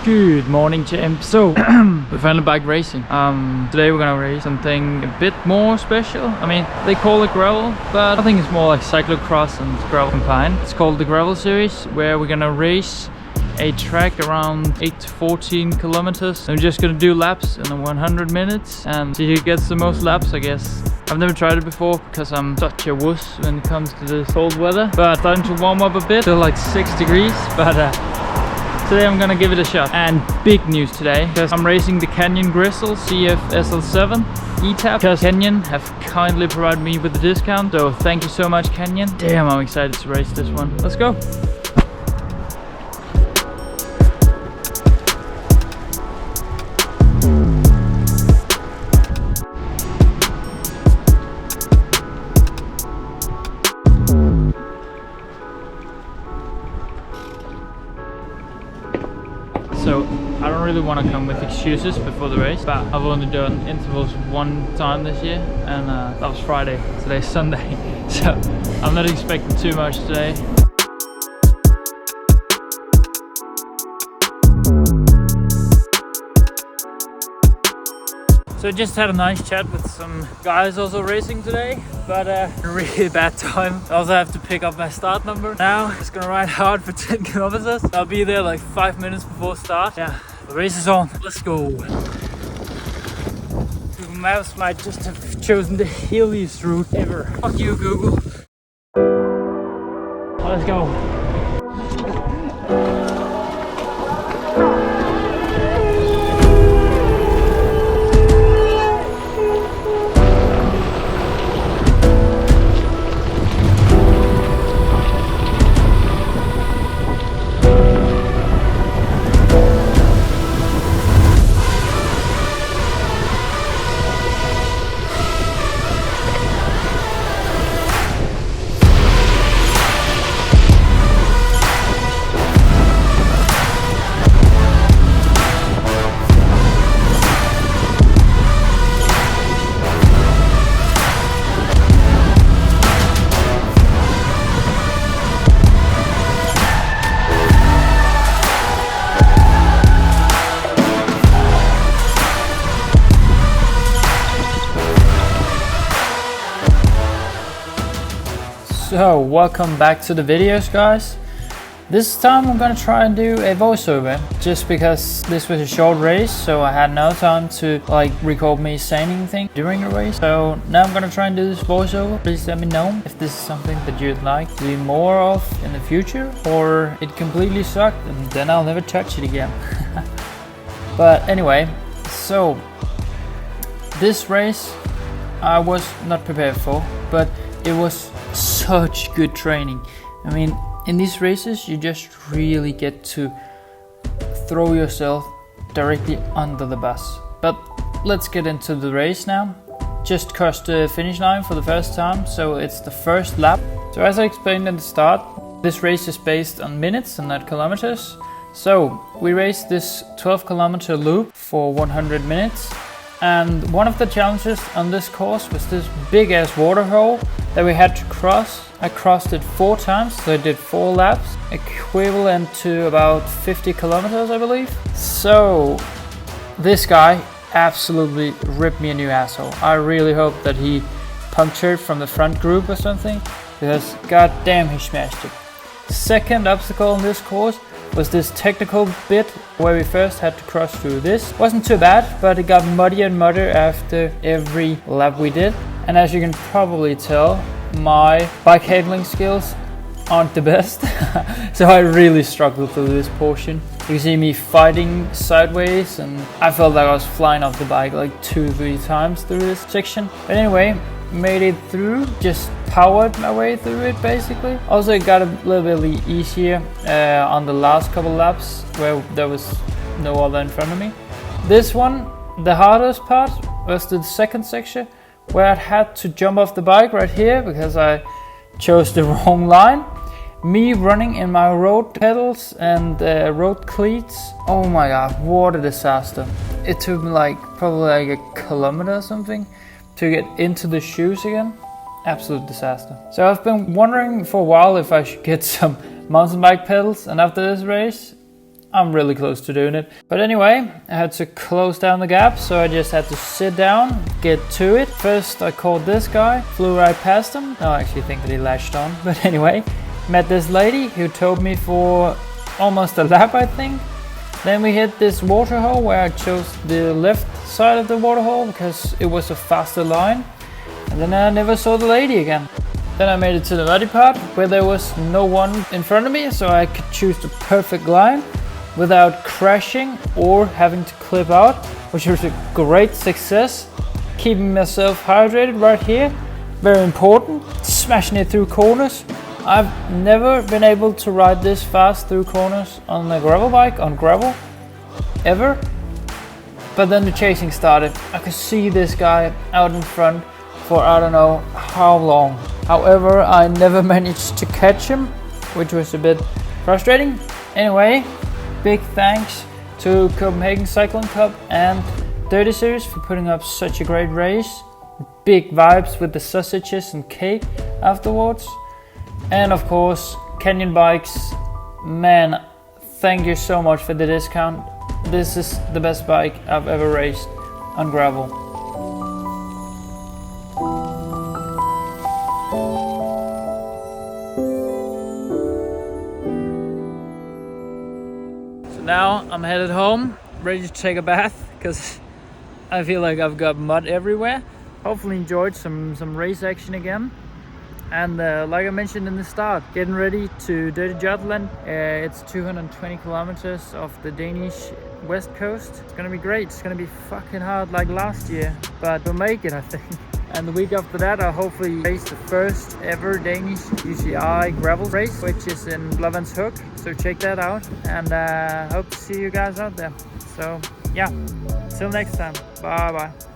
Good morning, champ. So we're finally bike racing. Today we're gonna race something a bit more special. I mean, they call it gravel, but I think it's more like cyclocross and gravel combined. It's called the Gravel Series, where we're gonna race a track around 8 to 14 kilometers. I'm just gonna do laps in 100 minutes and see who gets the most laps, I guess. I've never tried it before because I'm such a wuss when it comes to this cold weather, but starting to warm up a bit. Still like 6 degrees, but today I'm gonna give it a shot. And big news today, because I'm racing the Canyon Grizzle CF SL7 E-Tap, because Canyon have kindly provided me with a discount, so thank you so much, Canyon. Damn, I'm excited to race this one. Let's go. So I don't really want to come with excuses before the race, but I've only done intervals one time this year, and that was Friday. Today's Sunday, so I'm not expecting too much today. So I just had a nice chat with some guys also racing today, but a really bad time. I also have to pick up my start number. Now it's gonna ride hard for 10 kilometers. I'll be there like 5 minutes before start. Yeah, the race is on. Let's go. Google Maps might just have chosen the hilliest route ever. Fuck you, Google. Let's go. So welcome back to the videos, guys. This time I'm gonna try and do a voiceover, just because this was a short race, so I had no time to like record me saying anything during the race. So now I'm gonna try and do this voiceover. Please let me know if this is something that you'd like to do more of in the future, or it completely sucked and then I'll never touch it again. But anyway, so this race I was not prepared for, but it was such good training. I mean, in these races you just really get to throw yourself directly under the bus. But let's get into the race now. Just crossed the finish line for the first time, so it's the first lap. So as I explained at the start, this race is based on minutes and not kilometers. So we raced this 12-kilometer loop for 100 minutes. And one of the challenges on this course was this big ass waterhole that we had to cross. I crossed it 4 times, so I did 4 laps, equivalent to about 50 kilometers, I believe. So this guy absolutely ripped me a new asshole. I really hope that he punctured from the front group or something, because goddamn he smashed it. Second obstacle on this course was this technical bit where we first had to cross through this. Wasn't too bad, but it got muddier and muddier after every lap we did. And as you can probably tell, my bike handling skills aren't the best. So I really struggled through this portion. You can see me fighting sideways, and I felt like I was flying off the bike like 2-3 times through this section. But anyway, made it through, just powered my way through it basically. Also it got a little bit easier on the last couple laps where there was no other in front of me. This one, the hardest part was the second section where I had to jump off the bike right here because I chose the wrong line. Me running in my road pedals and road cleats. Oh my god, what a disaster. It took me like probably like a kilometer or something to get into the shoes again. Absolute disaster. So I've been wondering for a while if I should get some mountain bike pedals, and after this race I'm really close to doing it. But anyway, I had to close down the gap, so I just had to sit down, get to it. First I caught this guy, flew right past him. No, I actually think that he latched on. But anyway, met this lady who towed me for almost a lap, I think. Then we hit this water hole where I chose the left side of the water hole because it was a faster line. And then I never saw the lady again. Then I made it to the muddy part where there was no one in front of me, so I could choose the perfect line without crashing or having to clip out, which was a great success. Keeping myself hydrated right here, very important. Smashing it through corners. I've never been able to ride this fast through corners on a gravel bike, on gravel, ever. But then the chasing started. I could see this guy out in front for I don't know how long. However, I never managed to catch him, which was a bit frustrating. Anyway, big thanks to Copenhagen Cycling Club and Dirty Series for putting up such a great race. Big vibes with the sausages and cake afterwards. And of course, Canyon Bikes. Man, thank you so much for the discount. This is the best bike I've ever raced on gravel. Now I'm headed home, ready to take a bath because I feel like I've got mud everywhere. Hopefully enjoyed some race action again. And like I mentioned in the start, getting ready to Dirty Jutland. It's 220 kilometers off the Danish west coast. It's gonna be great. It's gonna be fucking hard like last year, but we'll make it, I think. And the week after that, I'll hopefully race the first ever Danish UCI gravel race, which is in Blåvandshoek. So check that out, and hope to see you guys out there. So yeah, till next time. Bye bye.